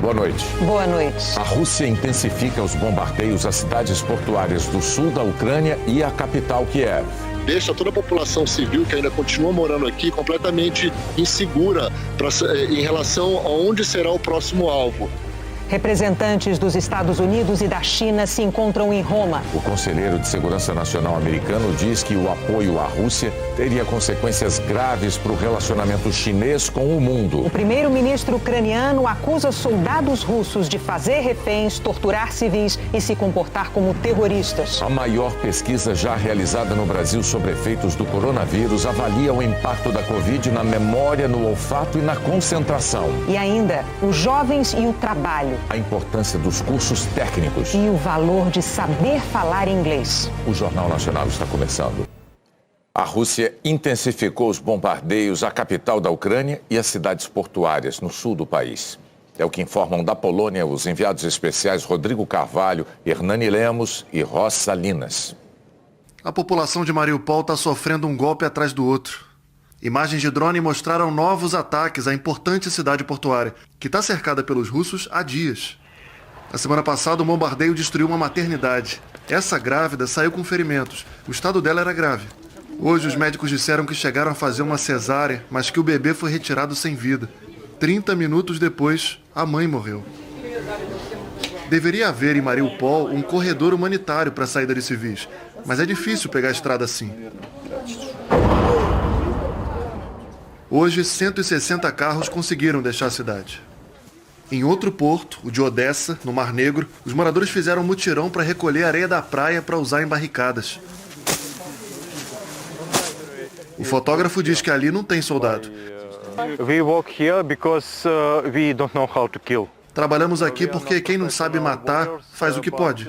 boa noite. Boa noite. A Rússia intensifica os bombardeios às cidades portuárias do sul da Ucrânia e à capital Kiev. Deixa toda a população civil que ainda continua morando aqui completamente insegura em relação a onde será o próximo alvo. Representantes dos Estados Unidos e da China se encontram em Roma. O conselheiro de Segurança Nacional americano diz que o apoio à Rússia teria consequências graves para o relacionamento chinês com o mundo. O primeiro-ministro ucraniano acusa soldados russos de fazer reféns, torturar civis e se comportar como terroristas. A maior pesquisa já realizada no Brasil sobre efeitos do coronavírus avalia o impacto da Covid na memória, no olfato e na concentração. E ainda, os jovens e o trabalho. A importância dos cursos técnicos. E o valor de saber falar inglês. O Jornal Nacional está começando. A Rússia intensificou os bombardeios à capital da Ucrânia e às cidades portuárias no sul do país. É o que informam da Polônia os enviados especiais Rodrigo Carvalho, Hernani Lemos e Ross Salinas. A população de Mariupol está sofrendo um golpe atrás do outro. Imagens de drone mostraram novos ataques à importante cidade portuária, que está cercada pelos russos há dias. Na semana passada, um bombardeio destruiu uma maternidade. Essa grávida saiu com ferimentos. O estado dela era grave. Hoje, os médicos disseram que chegaram a fazer uma cesárea, mas que o bebê foi retirado sem vida. 30 minutos depois, a mãe morreu. Deveria haver em Mariupol um corredor humanitário para a saída de civis, mas é difícil pegar a estrada assim. Hoje, 160 carros conseguiram deixar a cidade. Em outro porto, o de Odessa, no Mar Negro, os moradores fizeram um mutirão para recolher areia da praia para usar em barricadas. O fotógrafo diz que ali não tem soldado. Trabalhamos aqui porque quem não sabe matar faz o que pode.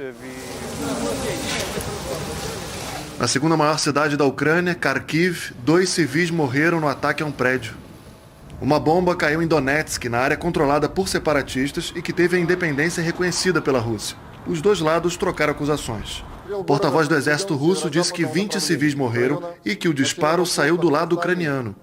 Na segunda maior cidade da Ucrânia, Kharkiv, 2 civis morreram no ataque a um prédio. Uma bomba caiu em Donetsk, na área controlada por separatistas e que teve a independência reconhecida pela Rússia. Os dois lados trocaram acusações. O porta-voz do exército russo disse que 20 civis morreram e que o disparo saiu do lado ucraniano.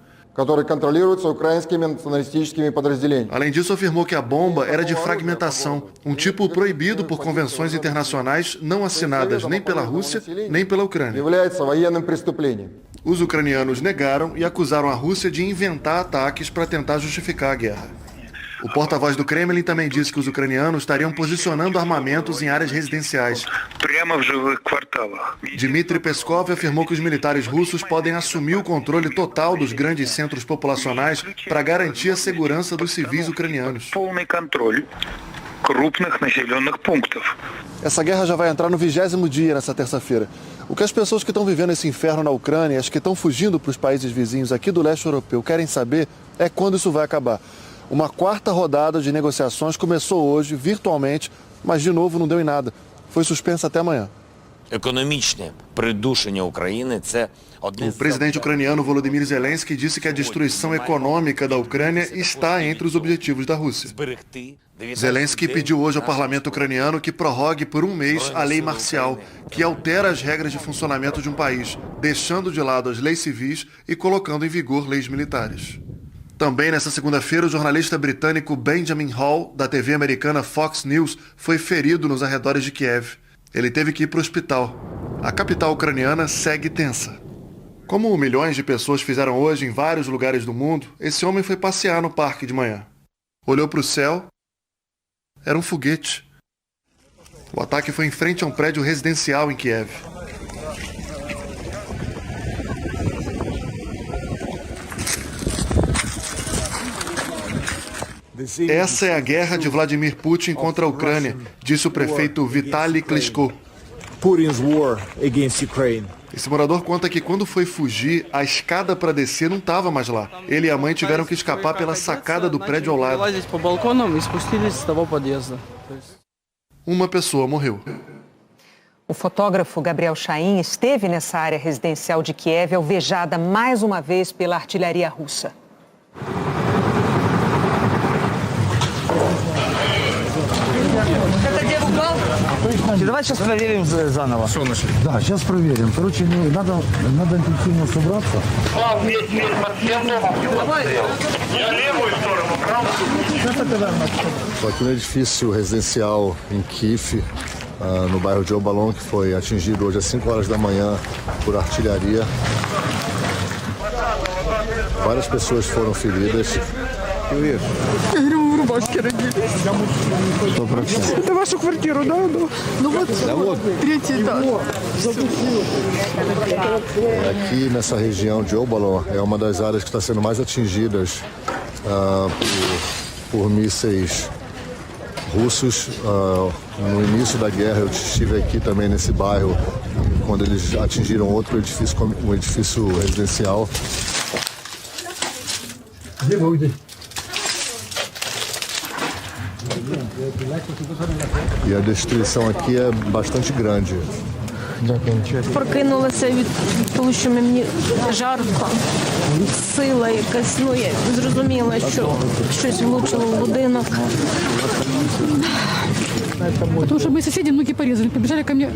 Além disso, afirmou que a bomba era de fragmentação, um tipo proibido por convenções internacionais não assinadas nem pela Rússia nem pela Ucrânia. Os ucranianos negaram e acusaram a Rússia de inventar ataques para tentar justificar a guerra. O porta-voz do Kremlin também disse que os ucranianos estariam posicionando armamentos em áreas residenciais. Dmitry Peskov afirmou que os militares russos podem assumir o controle total dos grandes centros populacionais para garantir a segurança dos civis ucranianos. Essa guerra já vai entrar no 20º dia nessa terça-feira. O que as pessoas que estão vivendo esse inferno na Ucrânia, as que estão fugindo para os países vizinhos aqui do leste europeu, querem saber é quando isso vai acabar. Uma 4ª rodada de negociações começou hoje, virtualmente, mas de novo não deu em nada. Foi suspensa até amanhã. O presidente ucraniano Volodymyr Zelensky disse que a destruição econômica da Ucrânia está entre os objetivos da Rússia. Zelensky pediu hoje ao parlamento ucraniano que prorrogue por um mês a lei marcial, que altera as regras de funcionamento de um país, deixando de lado as leis civis e colocando em vigor leis militares. Também nesta segunda-feira, o jornalista britânico Benjamin Hall, da TV americana Fox News, foi ferido nos arredores de Kiev. Ele teve que ir para o hospital. A capital ucraniana segue tensa. Como milhões de pessoas fizeram hoje em vários lugares do mundo, esse homem foi passear no parque de manhã. Olhou para o céu. Era um foguete. O ataque foi em frente a um prédio residencial em Kiev. Essa é a guerra de Vladimir Putin contra a Ucrânia, disse o prefeito Vitaly Klitschko. Esse morador conta que quando foi fugir, a escada para descer não estava mais lá. Ele e a mãe tiveram que escapar pela sacada do prédio ao lado. Uma pessoa morreu. O fotógrafo Gabriel Chain esteve nessa área residencial de Kiev, alvejada mais uma vez pela artilharia russa. Давай сейчас проверим заново. Да, сейчас проверим. Короче, надо интенсивно собраться. Aqui no edifício residencial em Kiev, no bairro de Obalon, que foi atingido hoje às 5 horas da manhã por artilharia. Várias pessoas foram feridas. Это вашу квартиру, да? Ну вот, третий этаж. Aqui nessa região de Obalon é uma das áreas que está sendo mais atingidas por mísseis russos. No início da guerra eu estive aqui também nesse bairro quando eles atingiram outro edifício, um edifício residencial. E a destruição aqui é bastante grande. Прокинулася від того, що мені жарко, сила якась, я зрозуміла, що щось влучило в будинок. Потому что мои соседи ноги порезали, побежали ко мне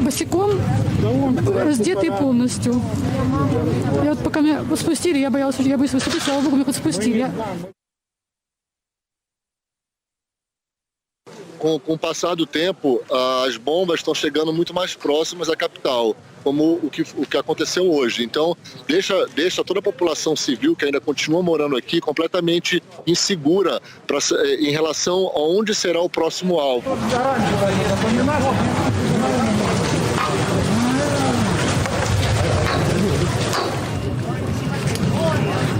босиком, раздетые полностью. И вот пока меня спустили, я боялась, что я боюсь выступить, слава богу, меня хоть спустили. Com o passar do tempo, as bombas estão chegando muito mais próximas à capital, como o que aconteceu hoje. Então, deixa toda a população civil que ainda continua morando aqui completamente insegura em relação a onde será o próximo alvo.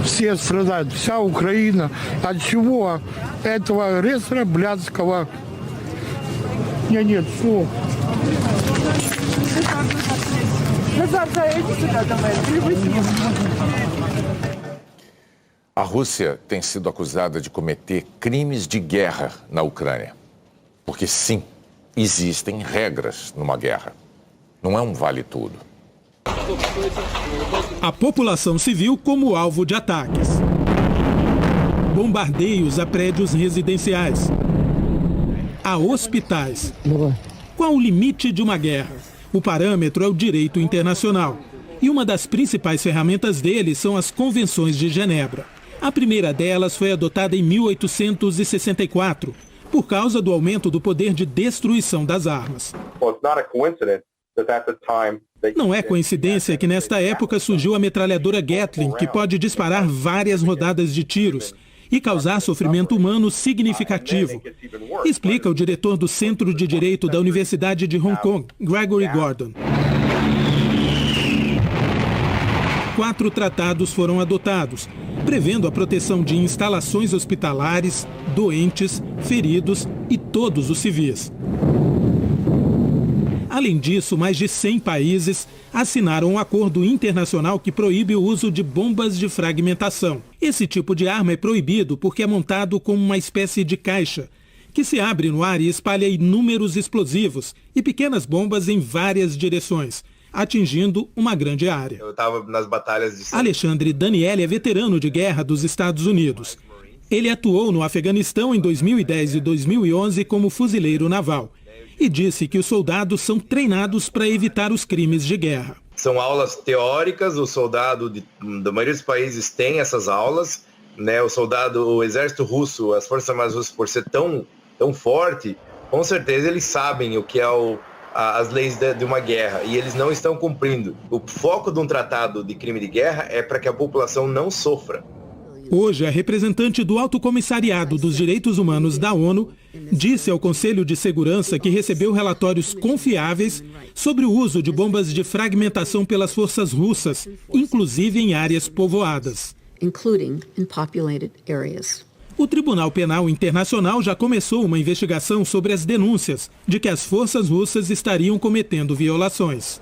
Все страдают, вся Украина. От чего? Этого агрессора блядского. Нет, слов. A Rússia tem sido acusada de cometer crimes de guerra na Ucrânia. Porque, sim, existem regras numa guerra. Não é um vale-tudo. A população civil como alvo de ataques. Bombardeios a prédios residenciais. A hospitais. Qual o limite de uma guerra? O parâmetro é o direito internacional. E uma das principais ferramentas dele são as Convenções de Genebra. A primeira delas foi adotada em 1864, por causa do aumento do poder de destruição das armas. Não é coincidência que nesta época surgiu a metralhadora Gatling, que pode disparar várias rodadas de tiros e causar sofrimento humano significativo, explica o diretor do Centro de Direito da Universidade de Hong Kong, Gregory Gordon. 4 tratados foram adotados, prevendo a proteção de instalações hospitalares, doentes, feridos e todos os civis. Além disso, mais de 100 países assinaram um acordo internacional que proíbe o uso de bombas de fragmentação. Esse tipo de arma é proibido porque é montado como uma espécie de caixa, que se abre no ar e espalha inúmeros explosivos e pequenas bombas em várias direções, atingindo uma grande área. Eu estava nas batalhas de... Alexandre Daniele é veterano de guerra dos Estados Unidos. Ele atuou no Afeganistão em 2010 e 2011 como fuzileiro naval. E disse que os soldados são treinados para evitar os crimes de guerra. São aulas teóricas, o soldado da maioria dos países tem essas aulas, né? O exército russo, as forças armadas russas, por ser tão forte, com certeza eles sabem o que é as leis de uma guerra e eles não estão cumprindo. O foco de um tratado de crime de guerra é para que a população não sofra. Hoje, a representante do Alto Comissariado dos Direitos Humanos da ONU disse ao Conselho de Segurança que recebeu relatórios confiáveis sobre o uso de bombas de fragmentação pelas forças russas, inclusive em áreas povoadas. O Tribunal Penal Internacional já começou uma investigação sobre as denúncias de que as forças russas estariam cometendo violações.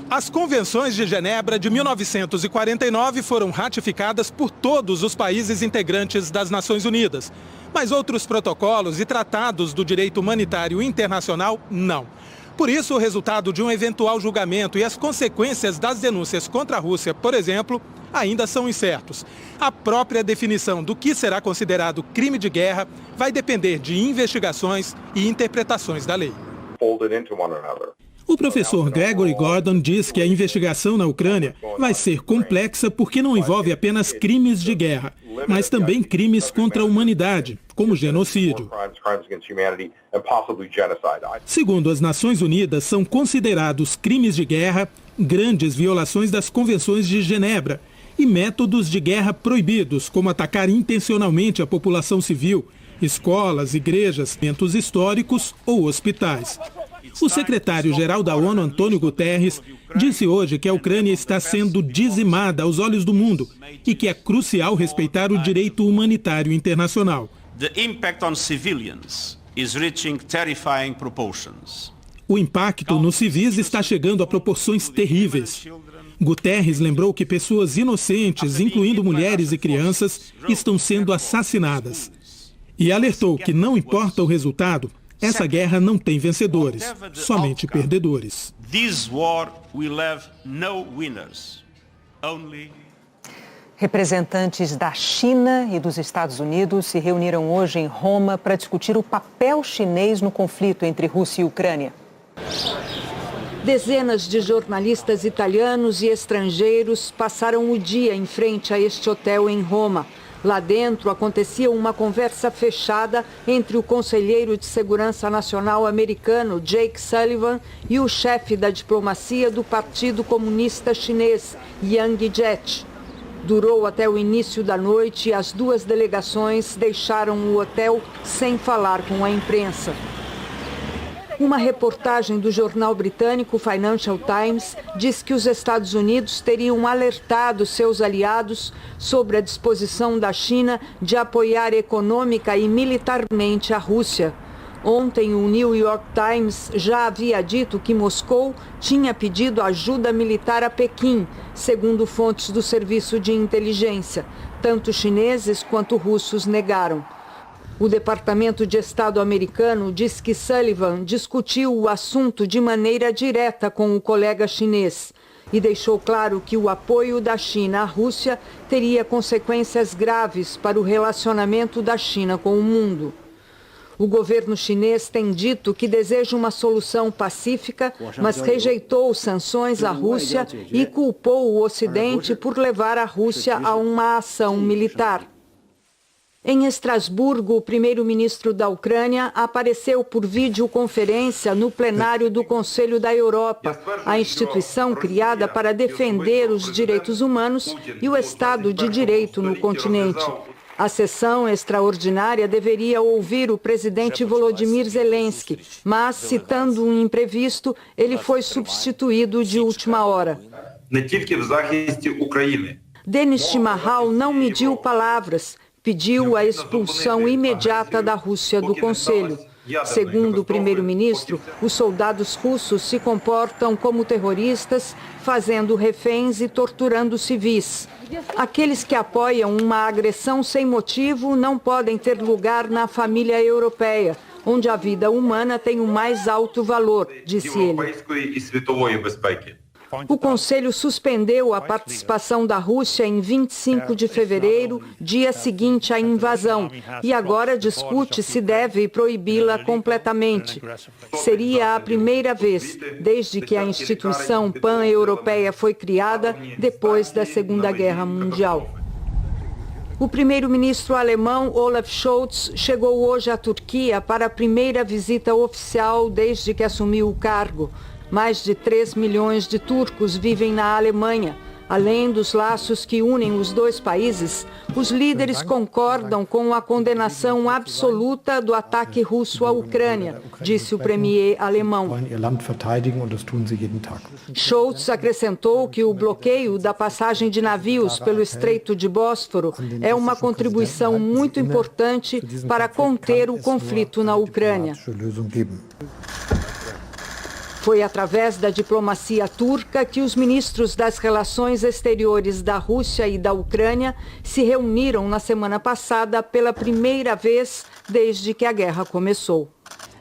As Convenções de Genebra de 1949 foram ratificadas por todos os países integrantes das Nações Unidas, mas outros protocolos e tratados do direito humanitário internacional não. Por isso, o resultado de um eventual julgamento e as consequências das denúncias contra a Rússia, por exemplo, ainda são incertos. A própria definição do que será considerado crime de guerra vai depender de investigações e interpretações da lei. O professor Gregory Gordon diz que a investigação na Ucrânia vai ser complexa porque não envolve apenas crimes de guerra, mas também crimes contra a humanidade, como genocídio. Segundo as Nações Unidas, são considerados crimes de guerra grandes violações das convenções de Genebra e métodos de guerra proibidos, como atacar intencionalmente a população civil, escolas, igrejas, centros históricos ou hospitais. O secretário-geral da ONU, Antônio Guterres, disse hoje que a Ucrânia está sendo dizimada aos olhos do mundo e que é crucial respeitar o direito humanitário internacional. O impacto nos civis está chegando a proporções terríveis. Guterres lembrou que pessoas inocentes, incluindo mulheres e crianças, estão sendo assassinadas. E alertou que não importa o resultado, essa guerra não tem vencedores, somente perdedores. Representantes da China e dos Estados Unidos se reuniram hoje em Roma para discutir o papel chinês no conflito entre Rússia e Ucrânia. Dezenas de jornalistas italianos e estrangeiros passaram o dia em frente a este hotel em Roma. Lá dentro acontecia uma conversa fechada entre o conselheiro de segurança nacional americano, Jake Sullivan, e o chefe da diplomacia do Partido Comunista Chinês, Yang Jiechi. Durou até o início da noite e as duas delegações deixaram o hotel sem falar com a imprensa. Uma reportagem do jornal britânico Financial Times diz que os Estados Unidos teriam alertado seus aliados sobre a disposição da China de apoiar econômica e militarmente a Rússia. Ontem, o New York Times já havia dito que Moscou tinha pedido ajuda militar a Pequim, segundo fontes do serviço de inteligência. Tanto chineses quanto russos negaram. O Departamento de Estado americano diz que Sullivan discutiu o assunto de maneira direta com o colega chinês e deixou claro que o apoio da China à Rússia teria consequências graves para o relacionamento da China com o mundo. O governo chinês tem dito que deseja uma solução pacífica, mas rejeitou sanções à Rússia e culpou o Ocidente por levar a Rússia a uma ação militar. Em Estrasburgo, o primeiro-ministro da Ucrânia apareceu por videoconferência no plenário do Conselho da Europa, a instituição criada para defender os direitos humanos e o Estado de Direito no continente. A sessão extraordinária deveria ouvir o presidente Volodymyr Zelensky, mas, citando um imprevisto, ele foi substituído de última hora. Denis Shmyhal não mediu palavras. Pediu a expulsão imediata da Rússia do Conselho. Segundo o primeiro-ministro, os soldados russos se comportam como terroristas, fazendo reféns e torturando civis. Aqueles que apoiam uma agressão sem motivo não podem ter lugar na família europeia, onde a vida humana tem o mais alto valor, disse ele. O Conselho suspendeu a participação da Rússia em 25 de fevereiro, dia seguinte à invasão, e agora discute se deve proibi-la completamente. Seria a primeira vez desde que a instituição pan-europeia foi criada depois da Segunda Guerra Mundial. O primeiro-ministro alemão Olaf Scholz chegou hoje à Turquia para a primeira visita oficial desde que assumiu o cargo. Mais de 3 milhões de turcos vivem na Alemanha. Além dos laços que unem os dois países, os líderes concordam com a condenação absoluta do ataque russo à Ucrânia, disse o premier alemão. Scholz acrescentou que o bloqueio da passagem de navios pelo Estreito de Bósforo é uma contribuição muito importante para conter o conflito na Ucrânia. Foi através da diplomacia turca que os ministros das Relações Exteriores da Rússia e da Ucrânia se reuniram na semana passada pela primeira vez desde que a guerra começou.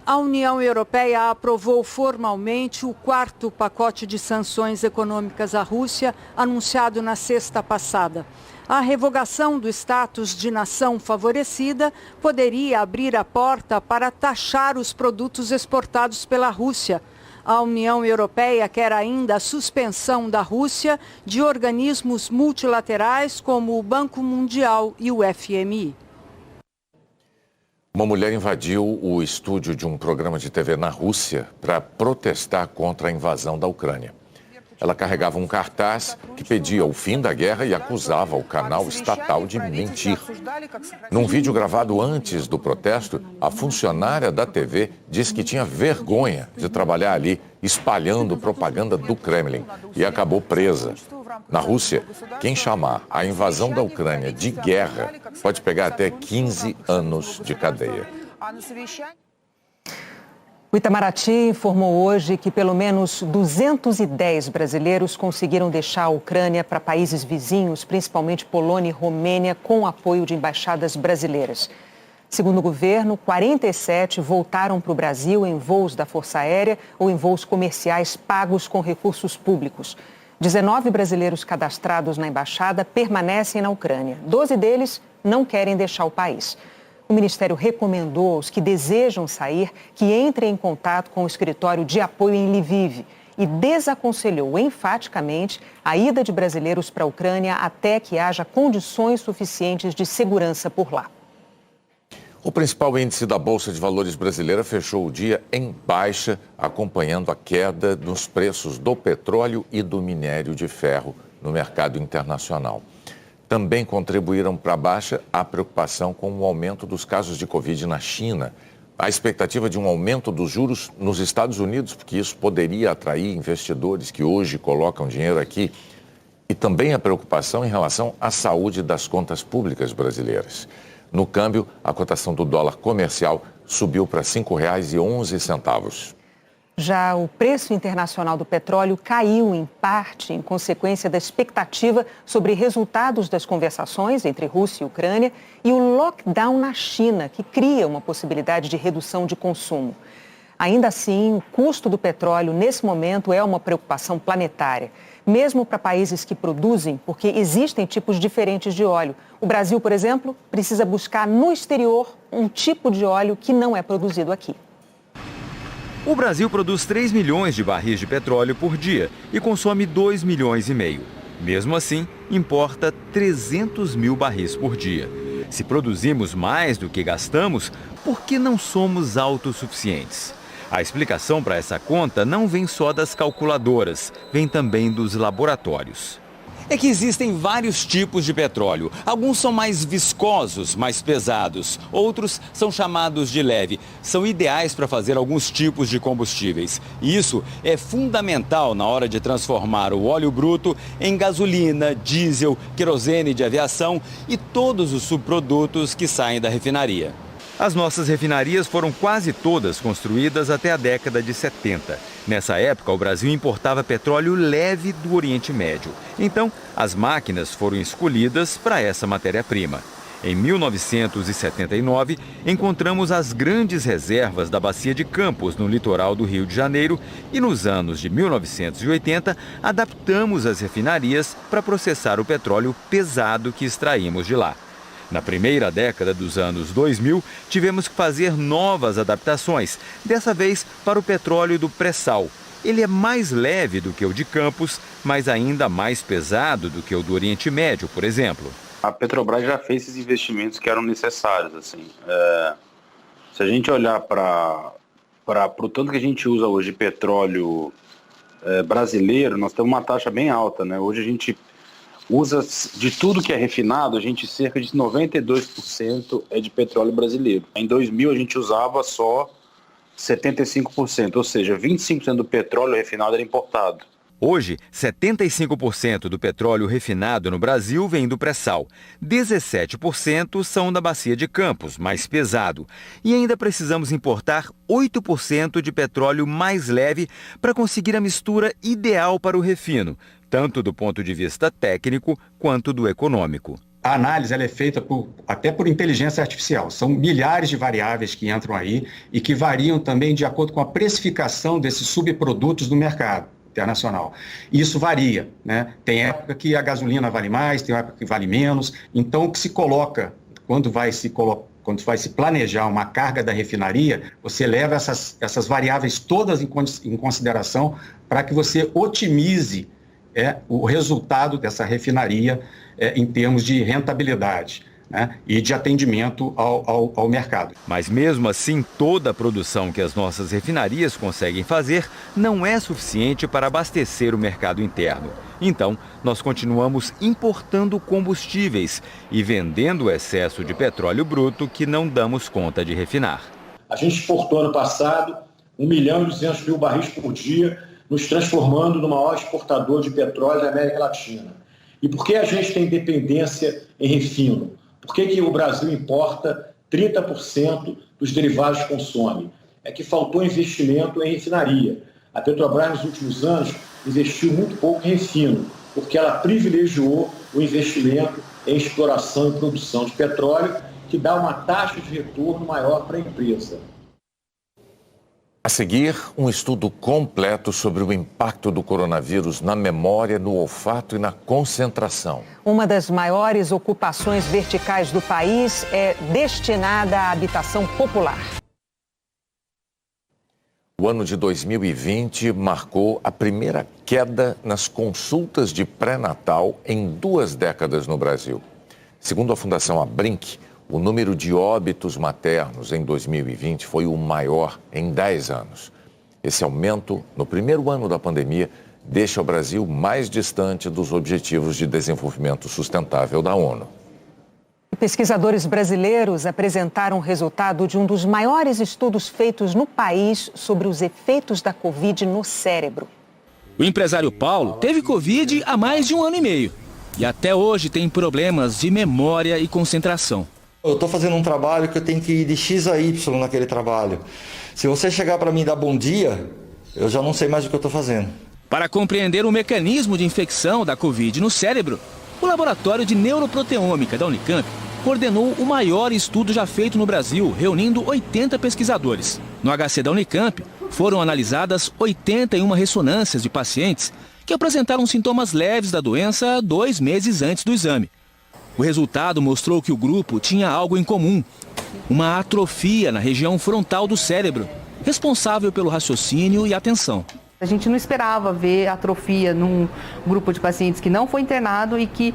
A União Europeia aprovou formalmente o quarto pacote de sanções econômicas à Rússia, anunciado na sexta passada. A revogação do status de nação favorecida poderia abrir a porta para taxar os produtos exportados pela Rússia. A União Europeia quer ainda a suspensão da Rússia de organismos multilaterais como o Banco Mundial e o FMI. Uma mulher invadiu o estúdio de um programa de TV na Rússia para protestar contra a invasão da Ucrânia. Ela carregava um cartaz que pedia o fim da guerra e acusava o canal estatal de mentir. Num vídeo gravado antes do protesto, a funcionária da TV disse que tinha vergonha de trabalhar ali, espalhando propaganda do Kremlin, e acabou presa. Na Rússia, quem chamar a invasão da Ucrânia de guerra pode pegar até 15 anos de cadeia. O Itamaraty informou hoje que pelo menos 210 brasileiros conseguiram deixar a Ucrânia para países vizinhos, principalmente Polônia e Romênia, com apoio de embaixadas brasileiras. Segundo o governo, 47 voltaram para o Brasil em voos da Força Aérea ou em voos comerciais pagos com recursos públicos. 19 brasileiros cadastrados na embaixada permanecem na Ucrânia. 12 deles não querem deixar o país. O Ministério recomendou aos que desejam sair que entrem em contato com o escritório de apoio em Lviv e desaconselhou enfaticamente a ida de brasileiros para a Ucrânia até que haja condições suficientes de segurança por lá. O principal índice da Bolsa de Valores brasileira fechou o dia em baixa, acompanhando a queda nos preços do petróleo e do minério de ferro no mercado internacional. Também contribuíram para a baixa a preocupação com o aumento dos casos de Covid na China, a expectativa de um aumento dos juros nos Estados Unidos, porque isso poderia atrair investidores que hoje colocam dinheiro aqui, e também a preocupação em relação à saúde das contas públicas brasileiras. No câmbio, a cotação do dólar comercial subiu para R$ 5,11. Já o preço internacional do petróleo caiu, em parte, em consequência da expectativa sobre resultados das conversações entre Rússia e Ucrânia e o lockdown na China, que cria uma possibilidade de redução de consumo. Ainda assim, o custo do petróleo, nesse momento, é uma preocupação planetária, mesmo para países que produzem, porque existem tipos diferentes de óleo. O Brasil, por exemplo, precisa buscar no exterior um tipo de óleo que não é produzido aqui. O Brasil produz 3 milhões de barris de petróleo por dia e consome 2,5 milhões. Mesmo assim, importa 300 mil barris por dia. Se produzimos mais do que gastamos, por que não somos autossuficientes? A explicação para essa conta não vem só das calculadoras, vem também dos laboratórios. É que existem vários tipos de petróleo. Alguns são mais viscosos, mais pesados. Outros são chamados de leve. São ideais para fazer alguns tipos de combustíveis. E isso é fundamental na hora de transformar o óleo bruto em gasolina, diesel, querosene de aviação e todos os subprodutos que saem da refinaria. As nossas refinarias foram quase todas construídas até a década de 70. Nessa época, o Brasil importava petróleo leve do Oriente Médio. Então, as máquinas foram escolhidas para essa matéria-prima. Em 1979, encontramos as grandes reservas da Bacia de Campos, no litoral do Rio de Janeiro, e nos anos de 1980, adaptamos as refinarias para processar o petróleo pesado que extraímos de lá. Na primeira década dos anos 2000, tivemos que fazer novas adaptações, dessa vez para o petróleo do pré-sal. Ele é mais leve do que o de Campos, mas ainda mais pesado do que o do Oriente Médio, por exemplo. A Petrobras já fez esses investimentos que eram necessários. Assim. Se a gente olhar para o tanto que a gente usa hoje de petróleo brasileiro, nós temos uma taxa bem alta, né? Hoje a gente usa, de tudo que é refinado, a gente cerca de 92% é de petróleo brasileiro. Em 2000 a gente usava só 75%, ou seja, 25% do petróleo refinado era importado. Hoje, 75% do petróleo refinado no Brasil vem do pré-sal. 17% são da Bacia de Campos, mais pesado. E ainda precisamos importar 8% de petróleo mais leve para conseguir a mistura ideal para o refino, tanto do ponto de vista técnico quanto do econômico. A análise ela é feita até por inteligência artificial. São milhares de variáveis que entram aí e que variam também de acordo com a precificação desses subprodutos no mercado. internacional. Isso varia, né? Tem época que a gasolina vale mais, tem época que vale menos. Então, o que se coloca, quando vai se planejar uma carga da refinaria, você leva essas variáveis todas em consideração para que você otimize o resultado dessa refinaria em termos de rentabilidade, né, e de atendimento ao mercado. Mas mesmo assim, toda a produção que as nossas refinarias conseguem fazer não é suficiente para abastecer o mercado interno. Então, nós continuamos importando combustíveis e vendendo o excesso de petróleo bruto que não damos conta de refinar. A gente exportou ano passado 1.200.000 barris por dia, nos transformando no maior exportador de petróleo da América Latina. E por que a gente tem dependência em refino? Por que o Brasil importa 30% dos derivados que consome? É que faltou investimento em refinaria. A Petrobras, nos últimos anos, investiu muito pouco em refino, porque ela privilegiou o investimento em exploração e produção de petróleo, que dá uma taxa de retorno maior para a empresa. A seguir, um estudo completo sobre o impacto do coronavírus na memória, no olfato e na concentração. Uma das maiores ocupações verticais do país é destinada à habitação popular. O ano de 2020 marcou a primeira queda nas consultas de pré-natal em 2 décadas no Brasil. Segundo a Fundação Abrinq, o número de óbitos maternos em 2020 foi o maior em 10 anos. Esse aumento, no primeiro ano da pandemia, deixa o Brasil mais distante dos Objetivos de Desenvolvimento Sustentável da ONU. Pesquisadores brasileiros apresentaram o resultado de um dos maiores estudos feitos no país sobre os efeitos da Covid no cérebro. O empresário Paulo teve Covid há mais de 1 ano e meio e até hoje tem problemas de memória e concentração. Eu estou fazendo um trabalho que eu tenho que ir de X a Y naquele trabalho. Se você chegar para mim e dar bom dia, eu já não sei mais o que eu estou fazendo. Para compreender o mecanismo de infecção da Covid no cérebro, o Laboratório de Neuroproteômica da Unicamp coordenou o maior estudo já feito no Brasil, reunindo 80 pesquisadores. No HC da Unicamp, foram analisadas 81 ressonâncias de pacientes que apresentaram sintomas leves da doença 2 meses antes do exame. O resultado mostrou que o grupo tinha algo em comum: uma atrofia na região frontal do cérebro, responsável pelo raciocínio e atenção. A gente não esperava ver atrofia num grupo de pacientes que não foi internado e que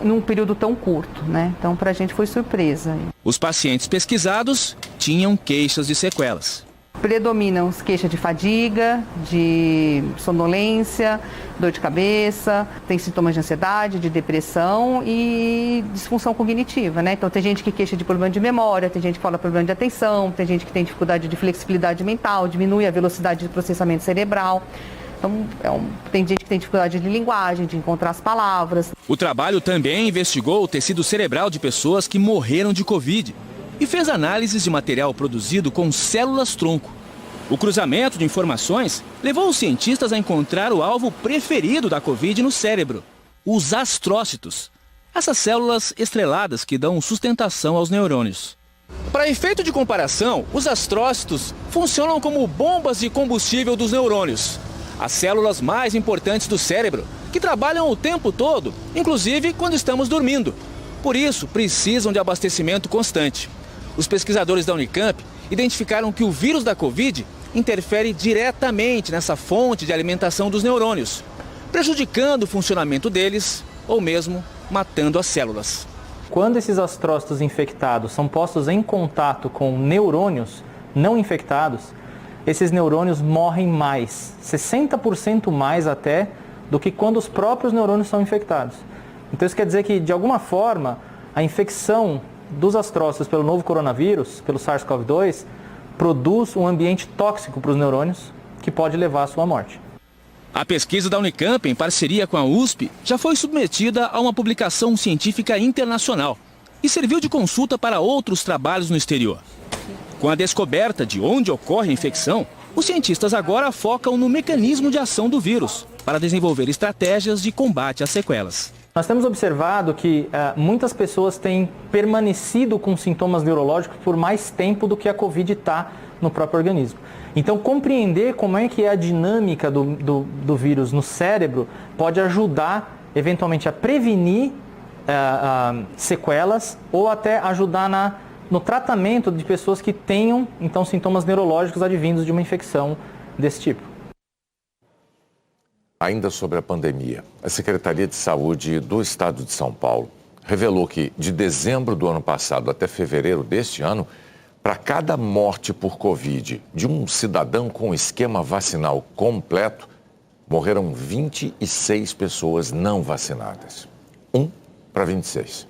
num período tão curto, né? Então, para a gente foi surpresa. Os pacientes pesquisados tinham queixas de sequelas. Predominam as queixas de fadiga, de sonolência, dor de cabeça, tem sintomas de ansiedade, de depressão e disfunção cognitiva, né? Então tem gente que queixa de problema de memória, tem gente que fala problema de atenção, tem gente que tem dificuldade de flexibilidade mental, diminui a velocidade de processamento cerebral. Então tem gente que tem dificuldade de linguagem, de encontrar as palavras. O trabalho também investigou o tecido cerebral de pessoas que morreram de Covid e fez análises de material produzido com células-tronco. O cruzamento de informações levou os cientistas a encontrar o alvo preferido da Covid no cérebro: os astrócitos. Essas células estreladas que dão sustentação aos neurônios. Para efeito de comparação, os astrócitos funcionam como bombas de combustível dos neurônios, as células mais importantes do cérebro, que trabalham o tempo todo, inclusive quando estamos dormindo. Por isso, precisam de abastecimento constante. Os pesquisadores da Unicamp identificaram que o vírus da Covid interfere diretamente nessa fonte de alimentação dos neurônios, prejudicando o funcionamento deles ou mesmo matando as células. Quando esses astrócitos infectados são postos em contato com neurônios não infectados, esses neurônios morrem mais, 60% mais até, do que quando os próprios neurônios são infectados. Então isso quer dizer que, de alguma forma, a infecção dos astrócitos pelo novo coronavírus, pelo SARS-CoV-2, produz um ambiente tóxico para os neurônios que pode levar à sua morte. A pesquisa da Unicamp, em parceria com a USP, já foi submetida a uma publicação científica internacional e serviu de consulta para outros trabalhos no exterior. Com a descoberta de onde ocorre a infecção, os cientistas agora focam no mecanismo de ação do vírus para desenvolver estratégias de combate às sequelas. Nós temos observado que muitas pessoas têm permanecido com sintomas neurológicos por mais tempo do que a Covid está no próprio organismo. Então, compreender como é que é a dinâmica do vírus no cérebro pode ajudar, eventualmente, a prevenir sequelas ou até ajudar no tratamento de pessoas que tenham, então, sintomas neurológicos advindos de uma infecção desse tipo. Ainda sobre a pandemia, a Secretaria de Saúde do Estado de São Paulo revelou que de dezembro do ano passado até fevereiro deste ano, para cada morte por Covid de um cidadão com esquema vacinal completo, morreram 26 pessoas não vacinadas. 1 para 26.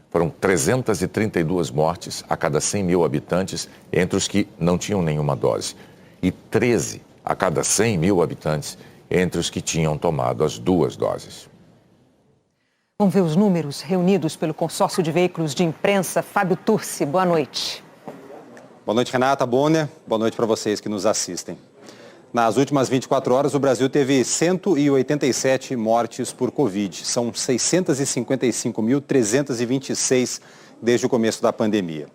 Foram 332 mortes a cada 100 mil habitantes entre os que não tinham nenhuma dose. E 13 a cada 100 mil habitantes entre os que tinham tomado as 2 doses. Vamos ver os números reunidos pelo consórcio de veículos de imprensa. Fábio Turci, boa noite. Boa noite, Renata, Bonner. Boa noite para vocês que nos assistem. Nas últimas 24 horas, o Brasil teve 187 mortes por Covid. São 655.326 desde o começo da pandemia.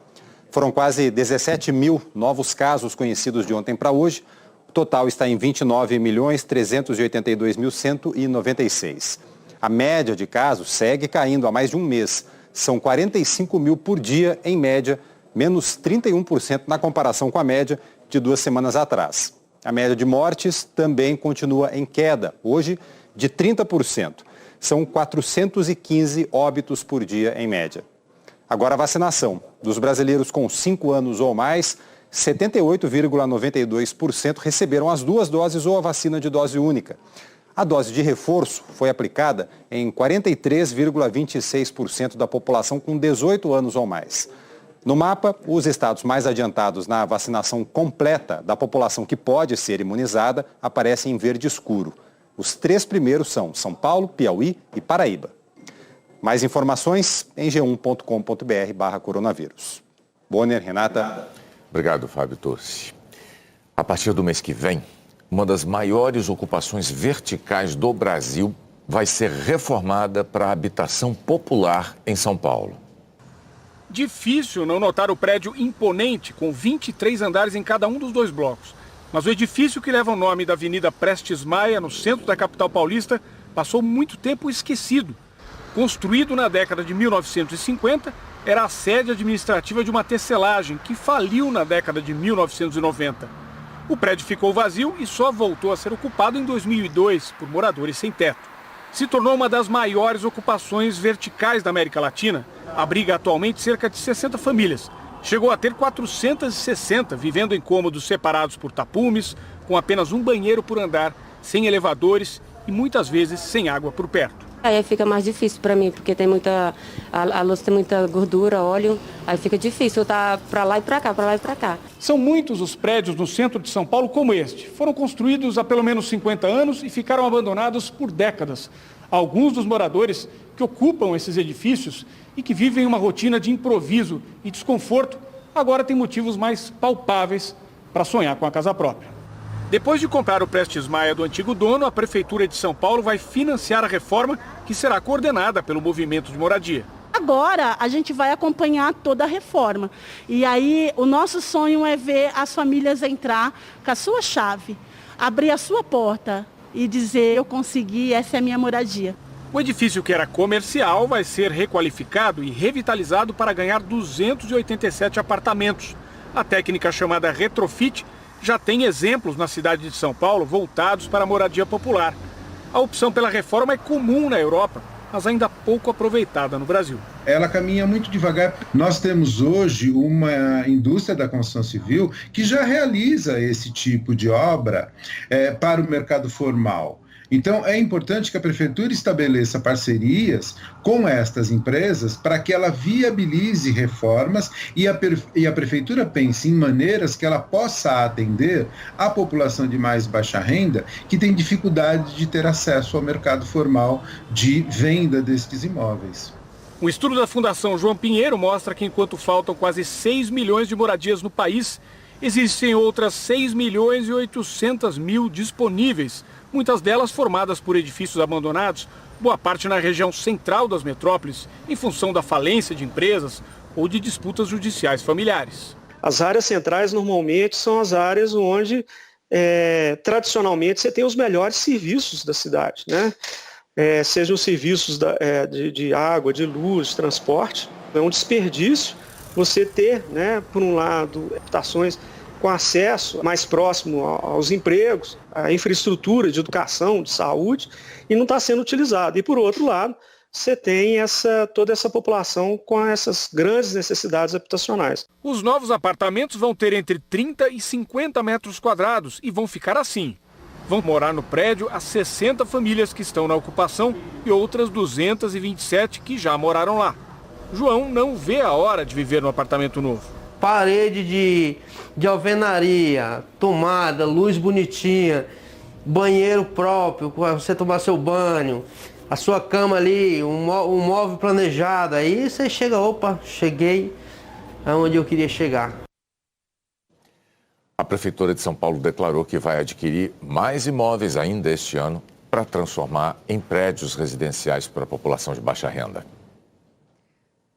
Foram quase 17 mil novos casos conhecidos de ontem para hoje. O total está em 29.382.196. A média de casos segue caindo há mais de um mês. São 45 mil por dia, em média, menos 31% na comparação com a média de 2 semanas atrás. A média de mortes também continua em queda, hoje de 30%. São 415 óbitos por dia, em média. Agora a vacinação. Dos brasileiros com 5 anos ou mais, 78,92% receberam as 2 doses ou a vacina de dose única. A dose de reforço foi aplicada em 43,26% da população com 18 anos ou mais. No mapa, os estados mais adiantados na vacinação completa da população que pode ser imunizada aparecem em verde escuro. Os 3 primeiros são São Paulo, Piauí e Paraíba. Mais informações em g1.com.br/coronavírus. Bonner, Renata. Obrigado, Fábio Turci. A partir do mês que vem, uma das maiores ocupações verticais do Brasil vai ser reformada para habitação popular em São Paulo. Difícil não notar o prédio imponente, com 23 andares em cada um dos 2 blocos. Mas o edifício que leva o nome da Avenida Prestes Maia, no centro da capital paulista, passou muito tempo esquecido. Construído na década de 1950, era a sede administrativa de uma tecelagem que faliu na década de 1990. O prédio ficou vazio e só voltou a ser ocupado em 2002 por moradores sem teto. Se tornou uma das maiores ocupações verticais da América Latina. Abriga atualmente cerca de 60 famílias. Chegou a ter 460 vivendo em cômodos separados por tapumes, com apenas um banheiro por andar, sem elevadores e muitas vezes sem água por perto. Aí fica mais difícil para mim, porque tem a louça tem muita gordura, óleo, aí fica difícil eu estar para lá e para cá, para lá e para cá. São muitos os prédios no centro de São Paulo como este. Foram construídos há pelo menos 50 anos e ficaram abandonados por décadas. Alguns dos moradores que ocupam esses edifícios e que vivem uma rotina de improviso e desconforto, agora têm motivos mais palpáveis para sonhar com a casa própria. Depois de comprar o Prestes Maia do antigo dono, a Prefeitura de São Paulo vai financiar a reforma que será coordenada pelo movimento de moradia. Agora a gente vai acompanhar toda a reforma. E aí o nosso sonho é ver as famílias entrar com a sua chave, abrir a sua porta e dizer: eu consegui, essa é a minha moradia. O edifício, que era comercial, vai ser requalificado e revitalizado para ganhar 287 apartamentos. A técnica chamada retrofit já tem exemplos na cidade de São Paulo voltados para a moradia popular. A opção pela reforma é comum na Europa, mas ainda pouco aproveitada no Brasil. Ela caminha muito devagar. Nós temos hoje uma indústria da construção civil que já realiza esse tipo de obra para o mercado formal. Então, é importante que a Prefeitura estabeleça parcerias com estas empresas para que ela viabilize reformas e a Prefeitura pense em maneiras que ela possa atender a população de mais baixa renda que tem dificuldade de ter acesso ao mercado formal de venda destes imóveis. Um estudo da Fundação João Pinheiro mostra que enquanto faltam quase 6 milhões de moradias no país, Existem outras 6.800.000 disponíveis, muitas delas formadas por edifícios abandonados, boa parte na região central das metrópoles, em função da falência de empresas ou de disputas judiciais familiares. As áreas centrais normalmente são as áreas onde tradicionalmente você tem os melhores serviços da cidade, né? Sejam os serviços de água, de luz, de transporte. É um desperdício você ter, né, por um lado, habitações com acesso mais próximo aos empregos, à infraestrutura de educação, de saúde, e não está sendo utilizado. E por outro lado, você tem toda essa população com essas grandes necessidades habitacionais. Os novos apartamentos vão ter entre 30 e 50 metros quadrados e vão ficar assim. Vão morar no prédio as 60 famílias que estão na ocupação e outras 227 que já moraram lá. João não vê a hora de viver no apartamento novo. Parede de alvenaria, tomada, luz bonitinha, banheiro próprio para você tomar seu banho, a sua cama ali, um móvel planejado. Aí você chega, opa, cheguei aonde eu queria chegar. A Prefeitura de São Paulo declarou que vai adquirir mais imóveis ainda este ano para transformar em prédios residenciais para a população de baixa renda.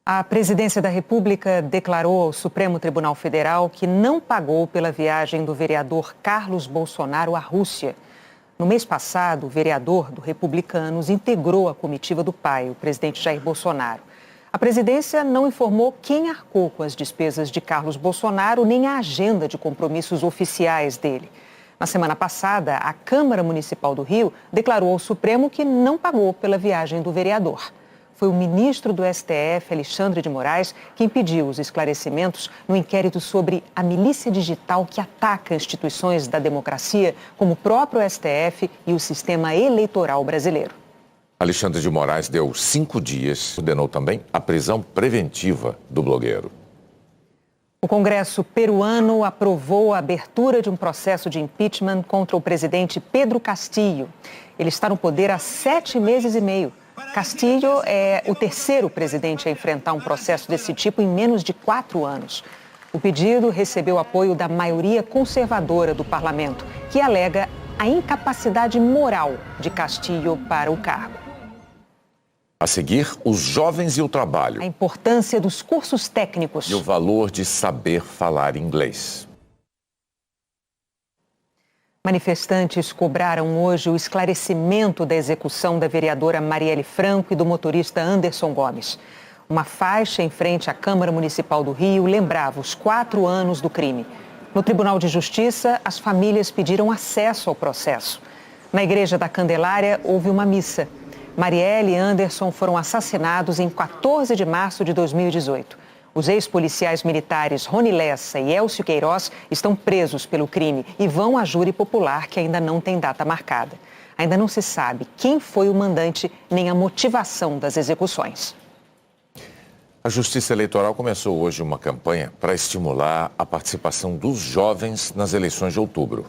A Presidência da República declarou ao Supremo Tribunal Federal que não pagou pela viagem do vereador Carlos Bolsonaro à Rússia. No mês passado, o vereador do Republicanos integrou a comitiva do pai, o presidente Jair Bolsonaro. A presidência não informou quem arcou com as despesas de Carlos Bolsonaro nem a agenda de compromissos oficiais dele. Na semana passada, a Câmara Municipal do Rio declarou ao Supremo que não pagou pela viagem do vereador. Foi o ministro do STF, Alexandre de Moraes, quem pediu os esclarecimentos no inquérito sobre a milícia digital que ataca instituições da democracia, como o próprio STF e o sistema eleitoral brasileiro. Alexandre de Moraes deu 5 dias, ordenou também a prisão preventiva do blogueiro. O Congresso peruano aprovou a abertura de um processo de impeachment contra o presidente Pedro Castillo. Ele está no poder há 7 meses e meio. Castillo é o terceiro presidente a enfrentar um processo desse tipo em menos de 4 anos. O pedido recebeu apoio da maioria conservadora do parlamento, que alega a incapacidade moral de Castillo para o cargo. A seguir, os jovens e o trabalho. A importância dos cursos técnicos. E o valor de saber falar inglês. Manifestantes cobraram hoje o esclarecimento da execução da vereadora Marielle Franco e do motorista Anderson Gomes. Uma faixa em frente à Câmara Municipal do Rio lembrava os 4 anos do crime. No Tribunal de Justiça, as famílias pediram acesso ao processo. Na Igreja da Candelária, houve uma missa. Marielle e Anderson foram assassinados em 14 de março de 2018. Os ex-policiais militares Rony Lessa e Elcio Queiroz estão presos pelo crime e vão à júri popular, que ainda não tem data marcada. Ainda não se sabe quem foi o mandante nem a motivação das execuções. A Justiça Eleitoral começou hoje uma campanha para estimular a participação dos jovens nas eleições de outubro.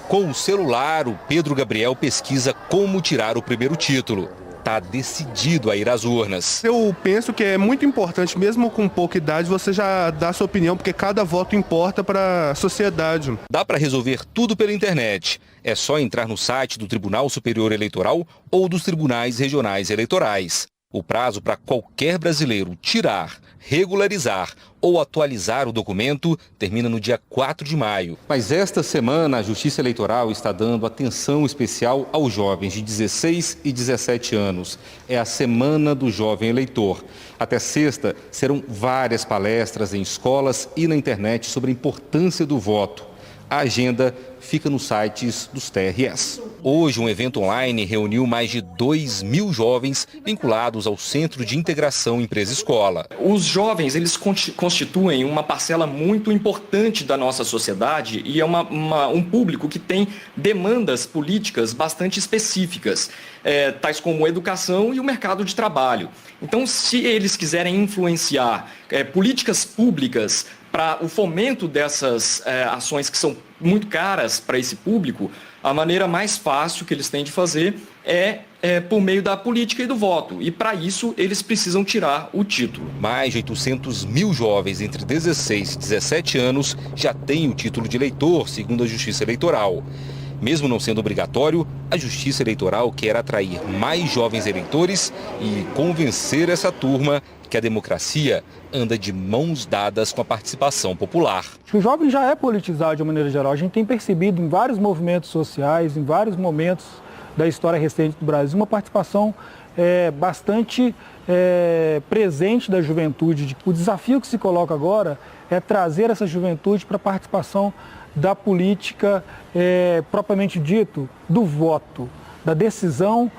Com o celular, o Pedro Gabriel pesquisa como tirar o primeiro título. Está decidido a ir às urnas. Eu penso que é muito importante, mesmo com pouca idade, você já dá sua opinião, porque cada voto importa para a sociedade. Dá para resolver tudo pela internet. É só entrar no site do Tribunal Superior Eleitoral ou dos Tribunais Regionais Eleitorais. O prazo para qualquer brasileiro tirar, regularizar ou atualizar o documento termina no dia 4 de maio. Mas esta semana a Justiça Eleitoral está dando atenção especial aos jovens de 16 e 17 anos. É a Semana do Jovem Eleitor. Até sexta serão várias palestras em escolas e na internet sobre a importância do voto. A agenda fica nos sites dos TRS. Hoje, um evento online reuniu mais de 2.000 jovens vinculados ao Centro de Integração Empresa-Escola. Os jovens, eles constituem uma parcela muito importante da nossa sociedade e é um público que tem demandas políticas bastante específicas, tais como educação e o mercado de trabalho. Então, se eles quiserem influenciar políticas públicas para o fomento dessas ações que são muito caras para esse público, a maneira mais fácil que eles têm de fazer é por meio da política e do voto. E para isso eles precisam tirar o título. Mais de 800 mil jovens entre 16 e 17 anos já têm o título de eleitor, segundo a Justiça Eleitoral. Mesmo não sendo obrigatório, a Justiça Eleitoral quer atrair mais jovens eleitores e convencer essa turma que a democracia anda de mãos dadas com a participação popular. O jovem já é politizado de uma maneira geral. A gente tem percebido em vários movimentos sociais, em vários momentos da história recente do Brasil, uma participação bastante presente da juventude. O desafio que se coloca agora é trazer essa juventude para a participação da política propriamente dito, do voto, da decisão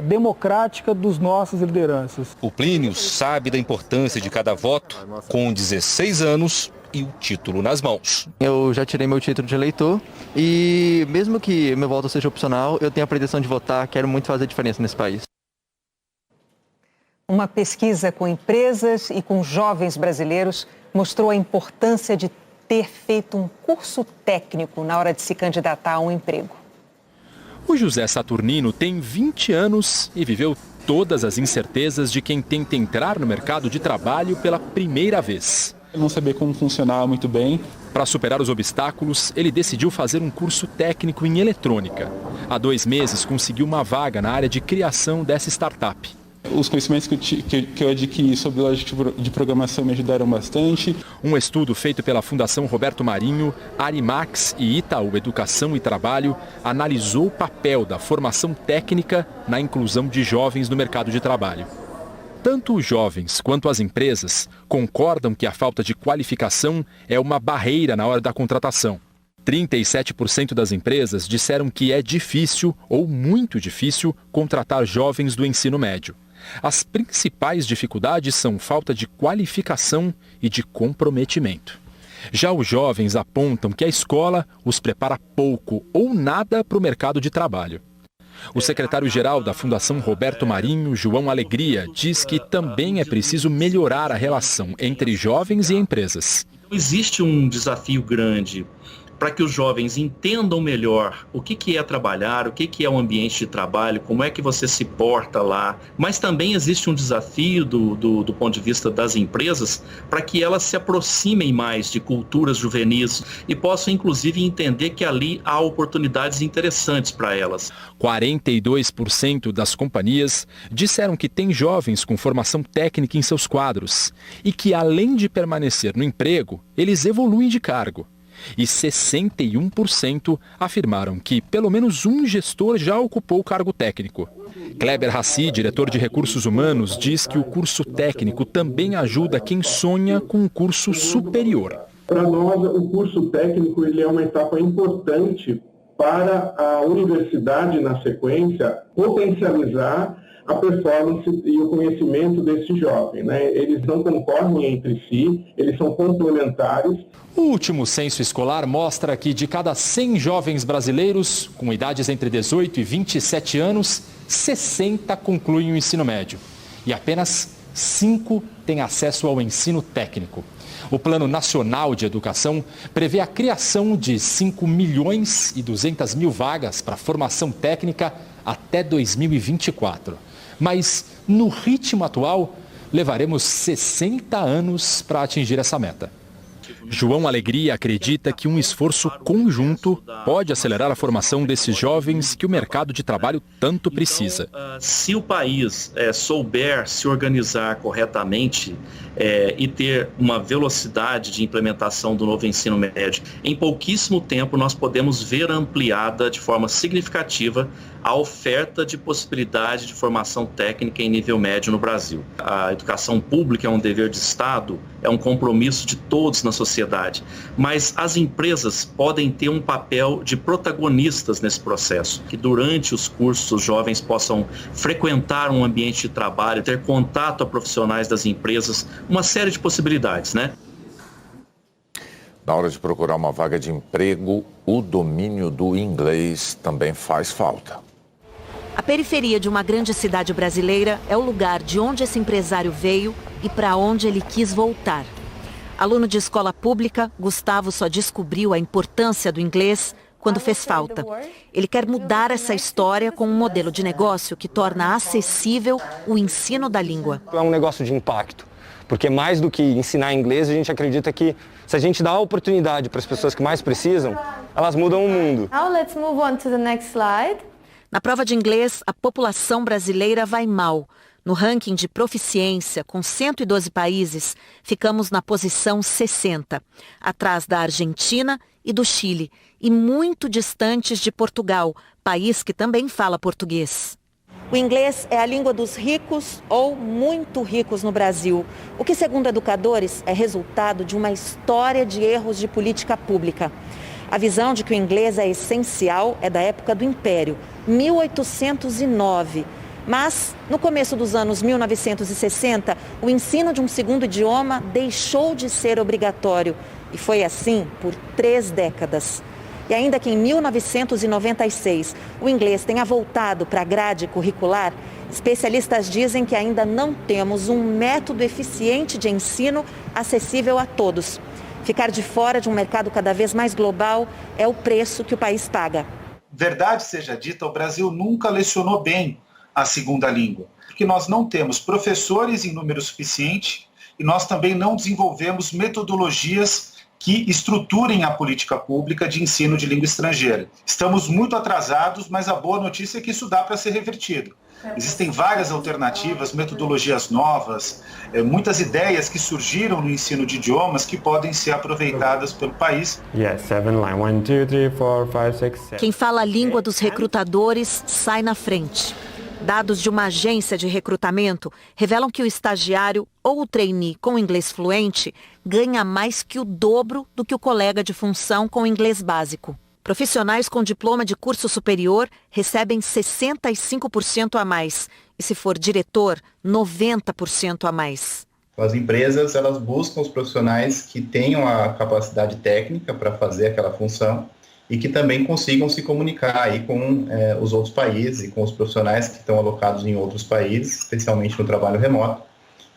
democrática dos nossas lideranças. O Plínio sabe da importância de cada voto, com 16 anos e o título nas mãos. Eu já tirei meu título de eleitor e mesmo que meu voto seja opcional, eu tenho a pretensão de votar, quero muito fazer diferença nesse país. Uma pesquisa com empresas e com jovens brasileiros mostrou a importância de ter feito um curso técnico na hora de se candidatar a um emprego. O José Saturnino tem 20 anos e viveu todas as incertezas de quem tenta entrar no mercado de trabalho pela primeira vez. Eu não sabia como funcionava muito bem. Para superar os obstáculos, ele decidiu fazer um curso técnico em eletrônica. Há 2 meses conseguiu uma vaga na área de criação dessa startup. Os conhecimentos que eu adquiri sobre lógica de programação me ajudaram bastante. Um estudo feito pela Fundação Roberto Marinho, Arimax e Itaú Educação e Trabalho analisou o papel da formação técnica na inclusão de jovens no mercado de trabalho. Tanto os jovens quanto as empresas concordam que a falta de qualificação é uma barreira na hora da contratação. 37% das empresas disseram que é difícil ou muito difícil contratar jovens do ensino médio. As principais dificuldades são falta de qualificação e de comprometimento. Já os jovens apontam que a escola os prepara pouco ou nada para o mercado de trabalho. O secretário-geral da Fundação Roberto Marinho, João Alegria, diz que também é preciso melhorar a relação entre jovens e empresas. Existe um desafio grande para que os jovens entendam melhor o que é trabalhar, o que é um ambiente de trabalho, como é que você se porta lá. Mas também existe um desafio do ponto de vista das empresas para que elas se aproximem mais de culturas juvenis e possam, inclusive, entender que ali há oportunidades interessantes para elas. 42% das companhias disseram que têm jovens com formação técnica em seus quadros e que, além de permanecer no emprego, eles evoluem de cargo. E 61% afirmaram que pelo menos um gestor já ocupou o cargo técnico. Kleber Hassi, diretor de recursos humanos, diz que o curso técnico também ajuda quem sonha com um curso superior. Para nós, o curso técnico ele é uma etapa importante para a universidade, na sequência, potencializar a performance e o conhecimento desse jovem, né? Eles não concorrem entre si, eles são complementares. O último censo escolar mostra que de cada 100 jovens brasileiros com idades entre 18 e 27 anos, 60 concluem o ensino médio e apenas 5 têm acesso ao ensino técnico. O Plano Nacional de Educação prevê a criação de 5 milhões e 200 mil vagas para formação técnica até 2024. Mas, no ritmo atual, levaremos 60 anos para atingir essa meta. João Alegria acredita que um esforço conjunto pode acelerar a formação desses jovens que o mercado de trabalho tanto precisa. Se o país souber se organizar corretamente e ter uma velocidade de implementação do novo ensino médio, em pouquíssimo tempo nós podemos ver ampliada de forma significativa a oferta de possibilidade de formação técnica em nível médio no Brasil. A educação pública é um dever de Estado, é um compromisso de todos na sociedade, mas as empresas podem ter um papel de protagonistas nesse processo, que durante os cursos os jovens possam frequentar um ambiente de trabalho, ter contato a profissionais das empresas, uma série de possibilidades, né? Na hora de procurar uma vaga de emprego, o domínio do inglês também faz falta. A periferia de uma grande cidade brasileira é o lugar de onde esse empresário veio e para onde ele quis voltar. Aluno de escola pública, Gustavo só descobriu a importância do inglês quando fez falta. Ele quer mudar essa história com um modelo de negócio que torna acessível o ensino da língua. É um negócio de impacto, porque mais do que ensinar inglês, a gente acredita que se a gente dá a oportunidade para as pessoas que mais precisam, elas mudam o mundo. Now let's move on to the next slide. Na prova de inglês, a população brasileira vai mal. No ranking de proficiência, com 112 países, ficamos na posição 60, atrás da Argentina e do Chile, e muito distantes de Portugal, país que também fala português. O inglês é a língua dos ricos ou muito ricos no Brasil, o que, segundo educadores, é resultado de uma história de erros de política pública. A visão de que o inglês é essencial é da época do Império, 1809. Mas, no começo dos anos 1960, o ensino de um segundo idioma deixou de ser obrigatório. E foi assim por 3 décadas. E ainda que em 1996 o inglês tenha voltado para a grade curricular, especialistas dizem que ainda não temos um método eficiente de ensino acessível a todos. Ficar de fora de um mercado cada vez mais global é o preço que o país paga. Verdade seja dita, o Brasil nunca lecionou bem a segunda língua, porque nós não temos professores em número suficiente e nós também não desenvolvemos metodologias que estruturem a política pública de ensino de língua estrangeira. Estamos muito atrasados, mas a boa notícia é que isso dá para ser revertido. Existem várias alternativas, metodologias novas, muitas ideias que surgiram no ensino de idiomas que podem ser aproveitadas pelo país. Quem fala a língua dos recrutadores sai na frente. Dados de uma agência de recrutamento revelam que o estagiário ou o trainee com inglês fluente ganha mais que o dobro do que o colega de função com inglês básico. Profissionais com diploma de curso superior recebem 65% a mais e, se for diretor, 90% a mais. As empresas, elas buscam os profissionais que tenham a capacidade técnica para fazer aquela função e que também consigam se comunicar aí com os outros países e com os profissionais que estão alocados em outros países, especialmente no trabalho remoto.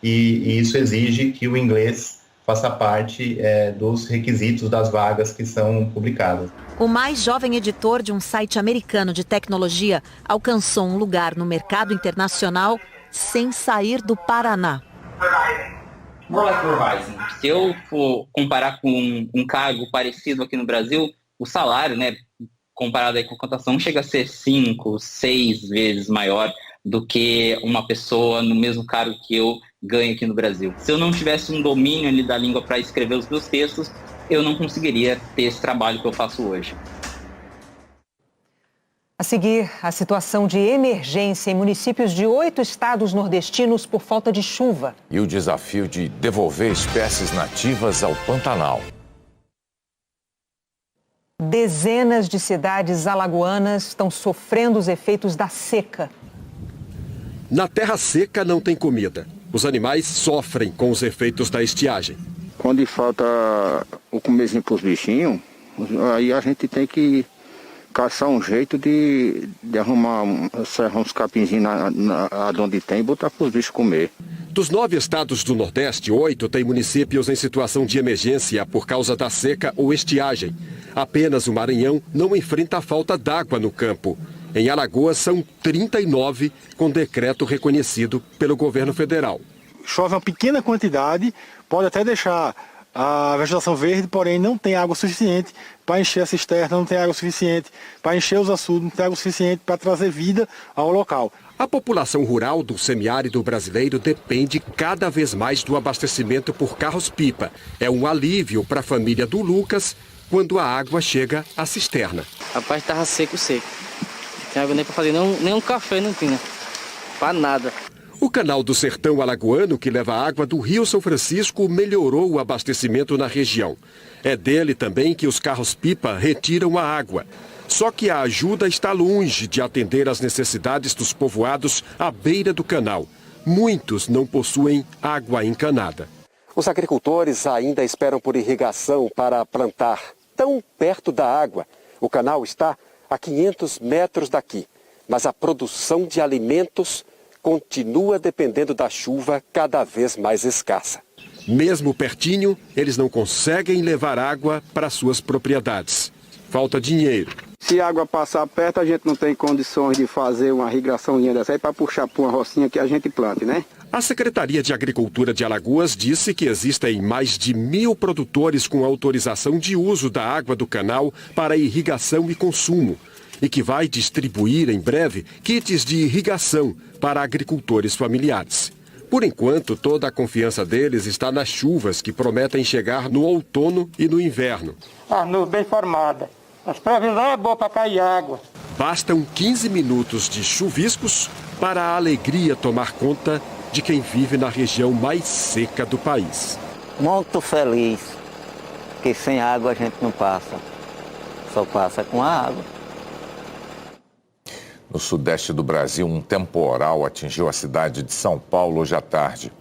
E isso exige que o inglês faça parte dos requisitos das vagas que são publicadas. O mais jovem editor de um site americano de tecnologia alcançou um lugar no mercado internacional sem sair do Paraná. Se eu for comparar com um cargo parecido aqui no Brasil, o salário, né, comparado aí com a cotação, chega a ser 5, 6 vezes maior do que uma pessoa no mesmo cargo que eu ganho aqui no Brasil. Se eu não tivesse um domínio ali da língua para escrever os meus textos, eu não conseguiria ter esse trabalho que eu faço hoje. A seguir, a situação de emergência em municípios de 8 estados nordestinos por falta de chuva. E o desafio de devolver espécies nativas ao Pantanal. Dezenas de cidades alagoanas estão sofrendo os efeitos da seca. Na terra seca não tem comida. Os animais sofrem com os efeitos da estiagem. Quando falta o comerzinho para os bichinhos, aí a gente tem que caçar um jeito de arrumar uns capinzinhos onde tem e botar para os bichos comer. Dos 9 estados do Nordeste, 8 têm municípios em situação de emergência por causa da seca ou estiagem. Apenas o Maranhão não enfrenta a falta d'água no campo. Em Alagoas, são 39 com decreto reconhecido pelo governo federal. Chove uma pequena quantidade, pode até deixar a vegetação verde, porém não tem água suficiente para encher a cisterna, não tem água suficiente para encher os açudes, não tem água suficiente para trazer vida ao local. A população rural do semiárido brasileiro depende cada vez mais do abastecimento por carros-pipa. É um alívio para a família do Lucas quando a água chega à cisterna. Rapaz, estava seco. Não tem água nem para fazer, nem um café não tinha, para nada. O canal do Sertão Alagoano, que leva água do Rio São Francisco, melhorou o abastecimento na região. É dele também que os carros-pipa retiram a água. Só que a ajuda está longe de atender às necessidades dos povoados à beira do canal. Muitos não possuem água encanada. Os agricultores ainda esperam por irrigação para plantar tão perto da água. O canal está a 500 metros daqui, mas a produção de alimentos continua dependendo da chuva cada vez mais escassa. Mesmo pertinho, eles não conseguem levar água para suas propriedades. falta dinheiro. Se a água passar perto, a gente não tem condições de fazer uma irrigaçãozinha dessa aí para puxar para uma rocinha que a gente plante, né? A Secretaria de Agricultura de Alagoas disse que existem mais de 1.000 produtores com autorização de uso da água do canal para irrigação e consumo e que vai distribuir em breve kits de irrigação para agricultores familiares. Por enquanto, toda a confiança deles está nas chuvas que prometem chegar no outono e no inverno. A nuvem bem formada. As previsões é boa para cair água. Bastam 15 minutos de chuviscos para a alegria tomar conta de quem vive na região mais seca do país. Muito feliz, porque sem água a gente não passa, só passa com a água. No sudeste do Brasil, um temporal atingiu a cidade de São Paulo hoje à tarde.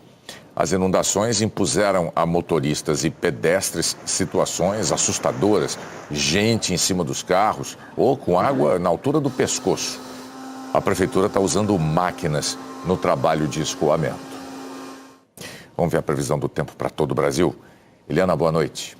As inundações impuseram a motoristas e pedestres situações assustadoras, gente em cima dos carros ou com água na altura do pescoço. A prefeitura está usando máquinas no trabalho de escoamento. Vamos ver a previsão do tempo para todo o Brasil. Eliana, boa noite.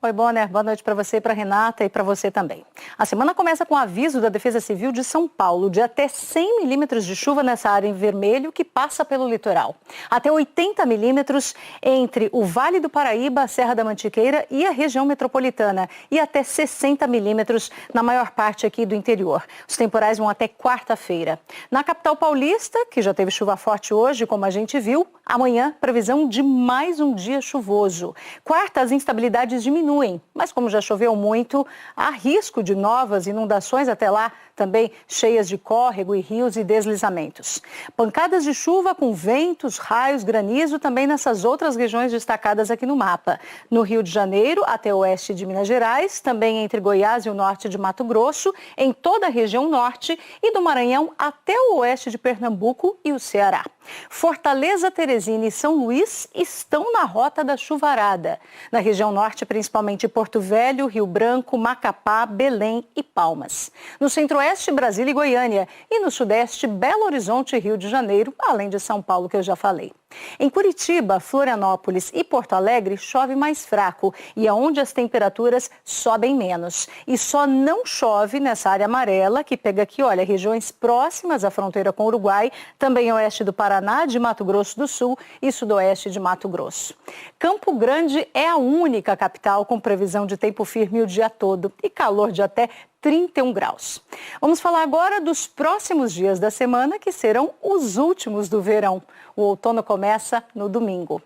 Oi, Bonner. Boa noite para você, para Renata e para você também. A semana começa com aviso da Defesa Civil de São Paulo de até 100 milímetros de chuva nessa área em vermelho que passa pelo litoral. Até 80 milímetros entre o Vale do Paraíba, a Serra da Mantiqueira e a região metropolitana. E até 60 milímetros na maior parte aqui do interior. Os temporais vão até quarta-feira. Na capital paulista, que já teve chuva forte hoje, como a gente viu, amanhã previsão de mais um dia chuvoso. Quarta, as instabilidades diminuem. Mas como já choveu muito, há risco de novas inundações até lá, também cheias de córrego e rios e deslizamentos. Pancadas de chuva com ventos, raios, granizo também nessas outras regiões destacadas aqui no mapa. No Rio de Janeiro até o oeste de Minas Gerais, também entre Goiás e o norte de Mato Grosso, em toda a região norte e do Maranhão até o oeste de Pernambuco e o Ceará. Fortaleza, Teresina e São Luís estão na rota da chuvarada. Na região norte, principalmente Porto Velho, Rio Branco, Macapá, Belém e Palmas. No centro-oeste, Brasília e Goiânia. E no sudeste, Belo Horizonte e Rio de Janeiro, além de São Paulo, que eu já falei. Em Curitiba, Florianópolis e Porto Alegre, chove mais fraco e é onde as temperaturas sobem menos. E só não chove nessa área amarela, que pega aqui, olha, regiões próximas à fronteira com o Uruguai, também oeste do Paraná, de Mato Grosso do Sul e sudoeste de Mato Grosso. Campo Grande é a única capital com previsão de tempo firme o dia todo e calor de até 31 graus. Vamos falar agora dos próximos dias da semana, que serão os últimos do verão. O outono começa no domingo.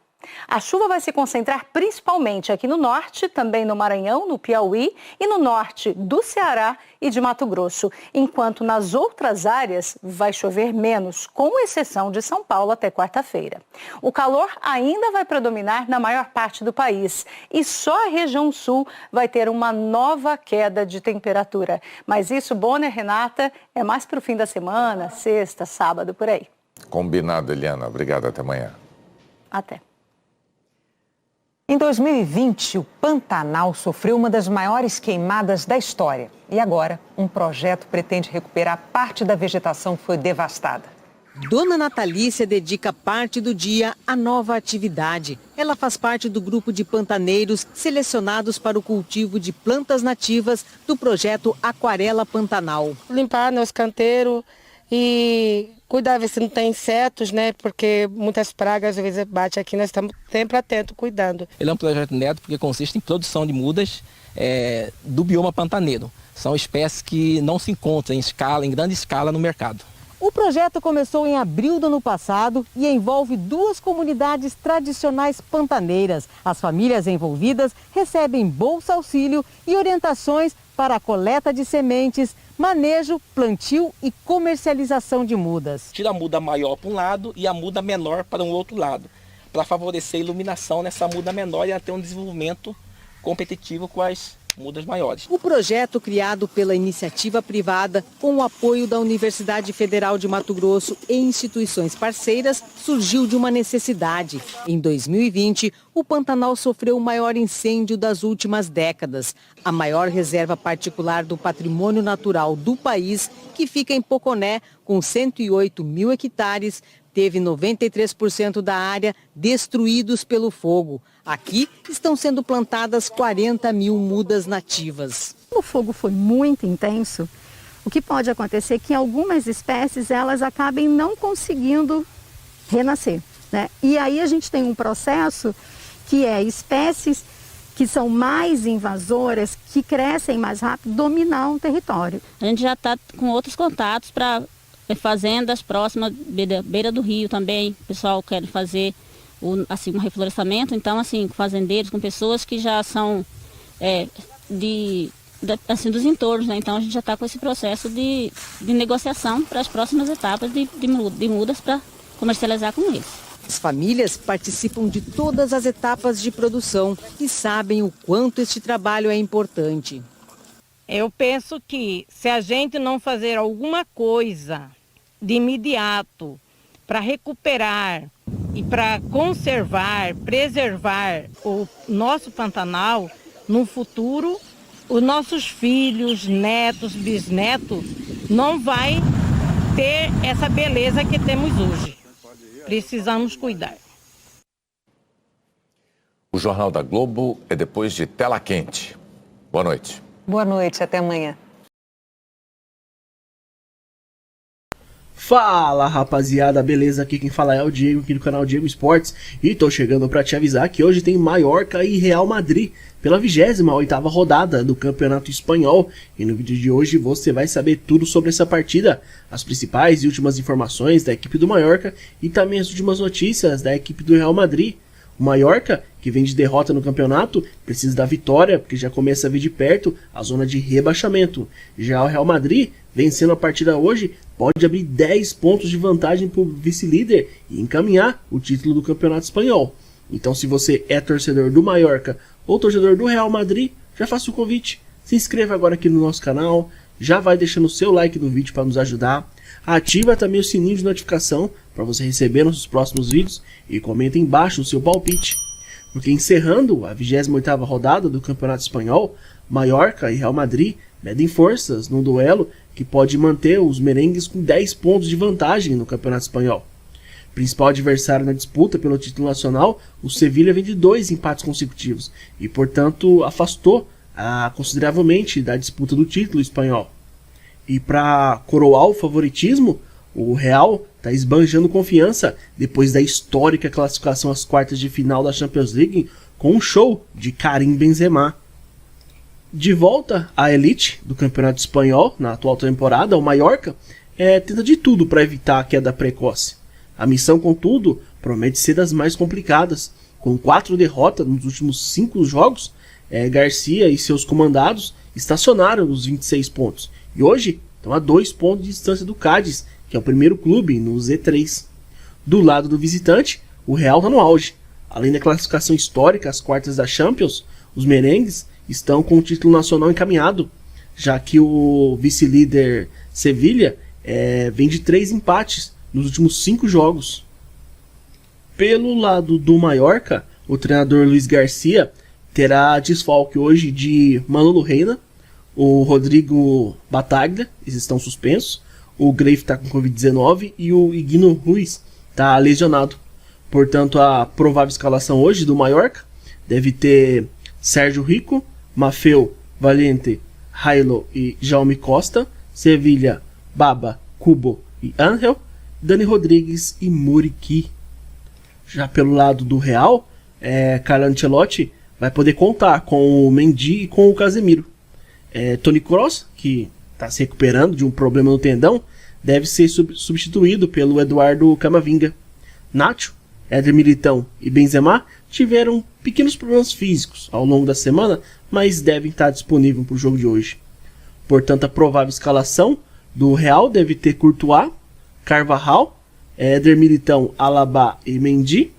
A chuva vai se concentrar principalmente aqui no norte, também no Maranhão, no Piauí e no norte do Ceará e de Mato Grosso, enquanto nas outras áreas vai chover menos, com exceção de São Paulo até quarta-feira. O calor ainda vai predominar na maior parte do país e só a região sul vai ter uma nova queda de temperatura. Mas isso, Bonner, Renata, é mais para o fim da semana, sexta, sábado, por aí. Combinado, Eliana. Obrigado, até amanhã. Até. Em 2020, o Pantanal sofreu uma das maiores queimadas da história. E agora, um projeto pretende recuperar parte da vegetação que foi devastada. Dona Natalícia dedica parte do dia à nova atividade. Ela faz parte do grupo de pantaneiros selecionados para o cultivo de plantas nativas do projeto Aquarela Pantanal. Limpar nosso canteiro e cuidar, ver se não tem insetos, né? Porque muitas pragas às vezes bate aqui, nós estamos sempre atentos, cuidando. Ele é um projeto neto porque consiste em produção de mudas do bioma pantaneiro. São espécies que não se encontram em grande escala no mercado. O projeto começou em abril do ano passado e envolve 2 comunidades tradicionais pantaneiras. As famílias envolvidas recebem bolsa auxílio e orientações para a coleta de sementes, manejo, plantio e comercialização de mudas. Tira a muda maior para um lado e a muda menor para um outro lado, para favorecer a iluminação nessa muda menor e ter um desenvolvimento competitivo com as mudas maiores. O projeto, criado pela iniciativa privada com o apoio da Universidade Federal de Mato Grosso e instituições parceiras, surgiu de uma necessidade. Em 2020, o Pantanal sofreu o maior incêndio das últimas décadas. A maior reserva particular do patrimônio natural do país, que fica em Poconé, com 108 mil hectares, teve 93% da área destruídos pelo fogo. Aqui estão sendo plantadas 40 mil mudas nativas. O fogo foi muito intenso. O que pode acontecer é que algumas espécies elas acabem não conseguindo renascer, né? E aí a gente tem um processo que é espécies que são mais invasoras, que crescem mais rápido, dominar um território. A gente já está com outros contatos para fazendas próximas, beira do rio também. O pessoal quer fazer um reflorestamento, então assim, com fazendeiros, com pessoas que já são dos entornos, né? Então a gente já está com esse processo de negociação para as próximas etapas de mudas para comercializar com eles. As famílias participam de todas as etapas de produção e sabem o quanto este trabalho é importante. Eu penso que se a gente não fazer alguma coisa de imediato para recuperar e para conservar, preservar o nosso Pantanal, no futuro, os nossos filhos, netos, bisnetos, não vai ter essa beleza que temos hoje. Precisamos cuidar. O Jornal da Globo é depois de Tela Quente. Boa noite. Boa noite, até amanhã. Fala rapaziada, beleza? Aqui quem fala é o Diego, aqui do canal Diego Esportes. E tô chegando pra te avisar que hoje tem Mallorca e Real Madrid pela 28ª rodada do Campeonato Espanhol. E no vídeo de hoje você vai saber tudo sobre essa partida, as principais e últimas informações da equipe do Mallorca e também as últimas notícias da equipe do Real Madrid. O Mallorca, que vem de derrota no campeonato, precisa da vitória, porque já começa a ver de perto a zona de rebaixamento. Já o Real Madrid, vencendo a partida hoje, pode abrir 10 pontos de vantagem para o vice-líder e encaminhar o título do Campeonato Espanhol. Então, se você é torcedor do Mallorca ou torcedor do Real Madrid, já faça o convite. Se inscreva agora aqui no nosso canal, já vai deixando o seu like no vídeo para nos ajudar. Ativa também o sininho de notificação para você receber nossos próximos vídeos e comenta embaixo o seu palpite. Porque encerrando a 28ª rodada do Campeonato Espanhol, Mallorca e Real Madrid medem forças num duelo que pode manter os merengues com 10 pontos de vantagem no Campeonato Espanhol. Principal adversário na disputa pelo título nacional, o Sevilla vem de 2 empates consecutivos e, portanto, afastou consideravelmente da disputa do título espanhol. E para coroar o favoritismo, o Real está esbanjando confiança depois da histórica classificação às quartas de final da Champions League com um show de Karim Benzema. De volta à elite do Campeonato Espanhol na atual temporada, o Mallorca tenta de tudo para evitar a queda precoce. A missão, contudo, promete ser das mais complicadas. Com 4 derrotas nos últimos 5 jogos, Garcia e seus comandados estacionaram nos 26 pontos. E hoje estão a 2 pontos de distância do Cádiz, que é o primeiro clube no Z3. Do lado do visitante, o Real está no auge. Além da classificação histórica às quartas da Champions, os merengues estão com o título nacional encaminhado, já que o vice-líder Sevilla vem de 3 empates nos últimos 5 jogos. Pelo lado do Mallorca, o treinador Luis Garcia terá desfalque hoje de Manolo Reina, o Rodrigo Bataglia, eles estão suspensos, o Grave está com Covid-19 e o Higuino Ruiz está lesionado. Portanto, a provável escalação hoje do Mallorca deve ter Sérgio Rico, Maffeo, Valente, Jailo e Jaume Costa, Sevilla, Baba, Kubo e Ángel, Dani Rodrigues e Muriqui. Já pelo lado do Real, Carlo Ancelotti vai poder contar com o Mendy e com o Casemiro. Toni Kroos, que está se recuperando de um problema no tendão, deve ser substituído pelo Eduardo Camavinga. Nacho, Éder Militão e Benzema tiveram pequenos problemas físicos ao longo da semana, mas devem estar disponíveis para o jogo de hoje. Portanto, a provável escalação do Real deve ter Courtois, Carvajal, Éder Militão, Alaba e Mendy,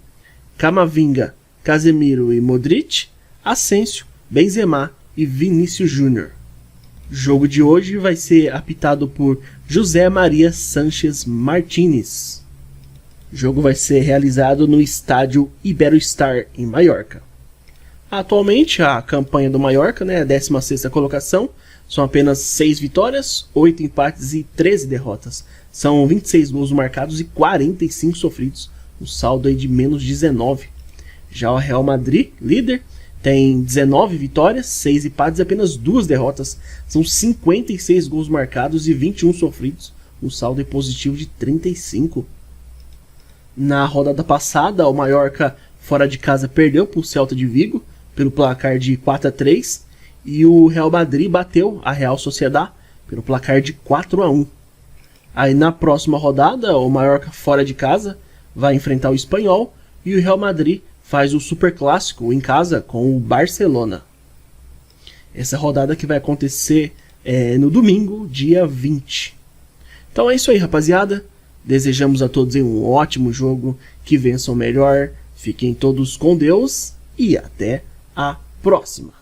Camavinga, Casemiro e Modric, Asensio, Benzema e Vinícius Júnior. O jogo de hoje vai ser apitado por José Maria Sánchez Martínez. O jogo vai ser realizado no estádio Iberostar, em Mallorca. Atualmente, a campanha do Mallorca, né, a 16ª colocação, são apenas 6 vitórias, 8 empates e 13 derrotas. São 26 gols marcados e 45 sofridos, um saldo aí de menos 19. Já o Real Madrid, líder, tem 19 vitórias, 6 empates e apenas 2 derrotas. São 56 gols marcados e 21 sofridos, um saldo positivo de 35. Na rodada passada, o Mallorca fora de casa perdeu para o Celta de Vigo pelo placar de 4-3 e o Real Madrid bateu a Real Sociedad pelo placar de 4-1. Aí na próxima rodada, o Mallorca fora de casa vai enfrentar o Espanhol e o Real Madrid faz o Superclássico em casa com o Barcelona. Essa rodada que vai acontecer no domingo, dia 20. Então é isso aí, rapaziada. Desejamos a todos um ótimo jogo, que vençam melhor, fiquem todos com Deus e até a próxima.